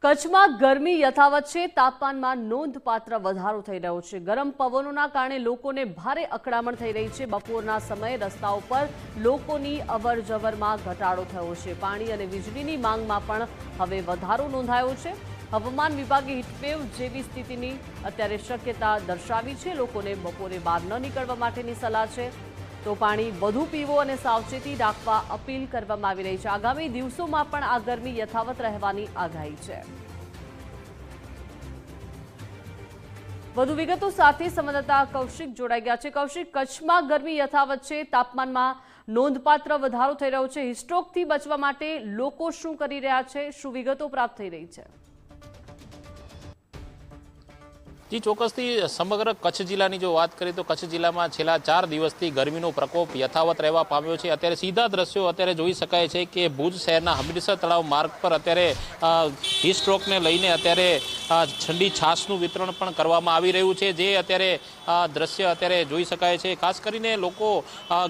કચ્છમાં ગરમી યથાવત છે। તાપમાનમાં નોંધપાત્ર વધારો થઈ રહ્યો છે। ગરમ પવનોના કારણે લોકોને ભારે અકળામણ થઈ રહી છે। બપોરના સમયે રસ્તાઓ પર લોકોની અવરજવરમાં ઘટાડો થયો છે। પાણી અને વીજળીની માંગમાં પણ હવે વધારો નોંધાયો છે। હવામાન વિભાગે હીટવેવ જેવી સ્થિતિની અત્યારે શક્યતા દર્શાવી છે। લોકોને બપોરે બહાર ન નીકળવા માટેની સલાહ છે। તો પાણી વધુ પીવો અને સાવચેતી રાખવા અપીલ કરવામાં આવી રહી છે। આગામી દિવસોમાં પણ આ ગરમી યથાવત રહેવાની આગાહી છે। વધુ વિગતો સાથે સંવાદદાતા કૌશિક જોડાઈ ગયા છે। કૌશિક, કચ્છમાં ગરમી યથાવત છે। તાપમાનમાં નોંધપાત્ર વધારો થઈ રહ્યો છે। હીટસ્ટ્રોકથી બચવા માટે લોકો શું કરી રહ્યા છે? શું વિગતો પ્રાપ્ત થઈ રહી છે? जी ચોક્કસથી સમગ્ર કચ્છ જિલ્લાની જો વાત કરીએ તો કચ્છ જિલ્લામાં છેલ્લા 4 દિવસથી ગરમીનો પ્રકોપ યથાવત રહેવા પામ્યો છે। અત્યારે સીધા દ્રશ્યો અત્યારે જોઈ શકાય છે કે ભુજ શહેરના હમીરસર તળાવ માર્ગ પર અત્યારે હીટ સ્ટ્રોકને લઈને અત્યારે ઠંડી છાશનું વિતરણ પણ કરવામાં આવી રહ્યું છે। જે અત્યારે દ્રશ્ય અત્યારે જોઈ શકાય છે। ખાસ કરીને લોકો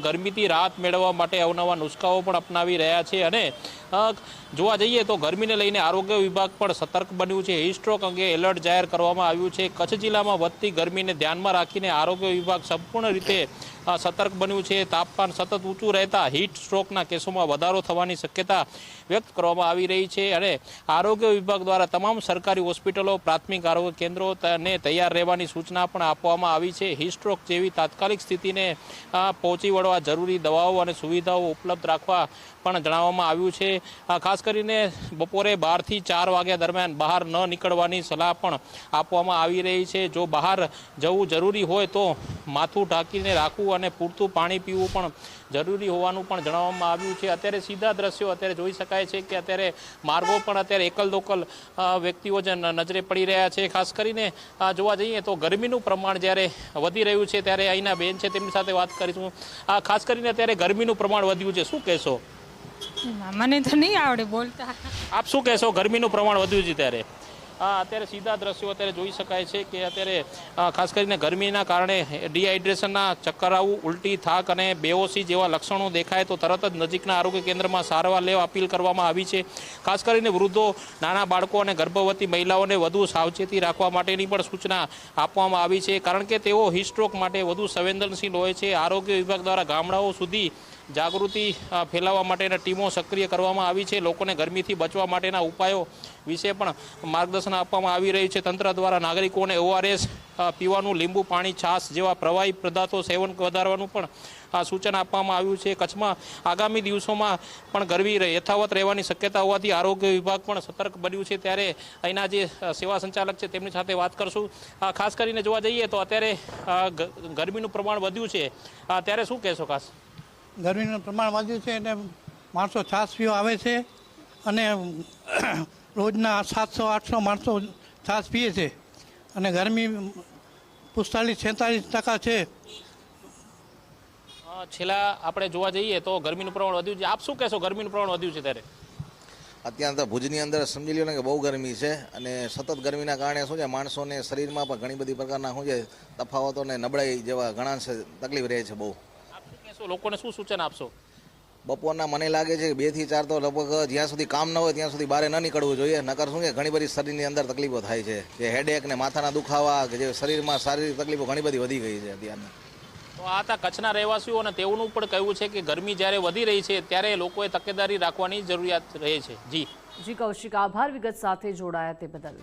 ગરમીથી રાહત મેળવવા માટે અવનવા નુસ્ખાઓ પણ અપનાવી રહ્યા છે। અને જોવા જઈએ તો ગરમીને લઈને આરોગ્ય વિભાગ પણ સતર્ક બન્યું છે। હીટ સ્ટ્રોક અંગે એલર્ટ જાહેર કરવામાં આવ્યું છે। કચ્છ જિલ્લામાં વધતી ગરમીને ધ્યાનમાં રાખીને આરોગ્ય વિભાગ સંપૂર્ણ રીતે સતર્ક બન્યું છે। તાપમાન સતત ઊંચું રહેતા હીટ સ્ટ્રોકના કેસોમાં વધારો થવાની શક્યતા વ્યક્ત કરવામાં આવી રહી છે। અને આરોગ્ય વિભાગ દ્વારા તમામ સરકારી હોસ્પિટલો, પ્રાથમિક આરોગ્ય કેન્દ્રોને તૈયાર રહેવાની સૂચના પણ આપવામાં આવી છે। હીટ સ્ટ્રોક જેવી તાત્કાલિક સ્થિતિને પહોંચી વળવા જરૂરી દવાઓ અને સુવિધાઓ ઉપલબ્ધ રાખવા પણ જણાવવામાં આવ્યું છે। ખાસ કરીને બપોરે 12 થી 4 વાગ્યા દરમિયાન બહાર ન નીકળવાની સલાહ પણ આપવામાં આવી રહી છે। જો બહાર જવું જરૂરી હોય તો માથું ઢાંકીને રાખવું અને પૂરતું પાણી પીવું પણ જરૂરી હોવાનું પણ જણાવવામાં આવ્યું છે। અત્યારે સીધા દ્રશ્યો અત્યારે જોઈ શકાય છે કે અત્યારે માર્ગો પણ અત્યારે એકલ દોકલ વ્યક્તિઓ જ નજરે પડી રહ્યા છે। ખાસ કરીને જોવા જઈએ તો ગરમીનું પ્રમાણ જ્યારે વધી રહ્યું છે ત્યારે અહીંના બેન છે તેમની સાથે વાત કરીશું। ખાસ કરીને અત્યારે ગરમીનું પ્રમાણ વધ્યું છે, શું કહેશો? મને તો નહીં આવડે બોલતા। આપ શું કહેશો? ગરમીનું પ્રમાણ વધ્યું છે ત્યારે અત્યારે સીધા દ્રશ્યો અત્યારે જોઈ શકાય છે કે અત્યારે ખાસ કરીને ગરમીના કારણે ડિહાઇડ્રેશનના ચક્કર આવવું, ઉલટી, થાક અને બેહોશી જેવા લક્ષણો દેખાય તો તરત જ નજીકના આરોગ્ય કેન્દ્રમાં સારવાર લેવા અપીલ કરવામાં આવી છે। ખાસ કરીને વૃદ્ધો, નાના બાળકો અને ગર્ભવતી મહિલાઓને વધુ સાવચેતી રાખવા માટેની પણ સૂચના આપવામાં આવી છે, કારણ કે તેઓ હીટ સ્ટ્રોક માટે વધુ સંવેદનશીલ હોય છે। આરોગ્ય વિભાગ દ્વારા ગામડાઓ સુધી જાગૃતિ ફેલાવવા માટેના ટીમો સક્રિય કરવામાં આવી છે। લોકોને ગરમીથી બચવા માટેના ઉપાયો વિશે પણ માર્ગદર્શન આપવામાં આવી રહ્યું છે। તંત્ર દ્વારા નાગરિકોને ORS પીવાનું, લીંબુ પાણી, છાશ જેવા પ્રવાહી પદાર્થો સેવન વધારવાનું પણ સૂચન આપવામાં આવ્યું છે। કચ્છમાં આગામી દિવસોમાં પણ ગરમી યથાવત રહેવાની શક્યતા હોવાથી આરોગ્ય વિભાગ પણ સતર્ક બન્યું છે। ત્યારે અહીંના જે સેવા સંચાલક છે તેમની સાથે વાત કરશું। ખાસ કરીને જોવા જઈએ તો અત્યારે ગરમીનું પ્રમાણ વધ્યું છે, ત્યારે શું કહેશો? ખાસ ગરમીનું પ્રમાણ વધ્યું છે એટલે માણસો છાશ પીવા આવે છે અને રોજના 700-800 માણસો છાશ પીએ છે અને ગરમી 45-46% છે। છેલ્લા આપણે જોવા જઈએ તો ગરમીનું પ્રમાણ વધ્યું છે, આપ શું કહેશો? ગરમીનું પ્રમાણ વધ્યું છે ત્યારે અત્યારે તો ભુજની અંદર સમજી લો ને કે બહુ ગરમી છે અને સતત ગરમીના કારણે શું છે માણસોને શરીરમાં પણ ઘણી બધી પ્રકારના શું છે તફાવતો ને નબળાઈ જેવા ઘણા તકલીફ રહે છે બહુ। આપ શું કહેશો? લોકોને શું સૂચન આપશો? બપોરના મને લાગે છે કે 2 થી 4 તો લગભગ જ્યાં સુધી કામ ન હોય ત્યાં સુધી બહાર ન નીકળવું જોઈએ, નકર શું છે ઘણી બધી શરીરની અંદર તકલીફો થાય છે, જે હેડેક ને માથાના દુખાવા કે જે શરીરમાં શારીરિક તકલીફો ઘણી બધી વધી ગઈ છે અત્યારના। તો આ હતા કચ્છના રહેવાસીઓ અને તેઓનું પણ કહેવું છે કે ગરમી જ્યારે વધી રહી છે ત્યારે લોકોએ તકેદારી રાખવાની જરૂરિયાત રહે છે। જી કૌશિક, આભાર વિગત સાથે જોડાયા તે બદલ।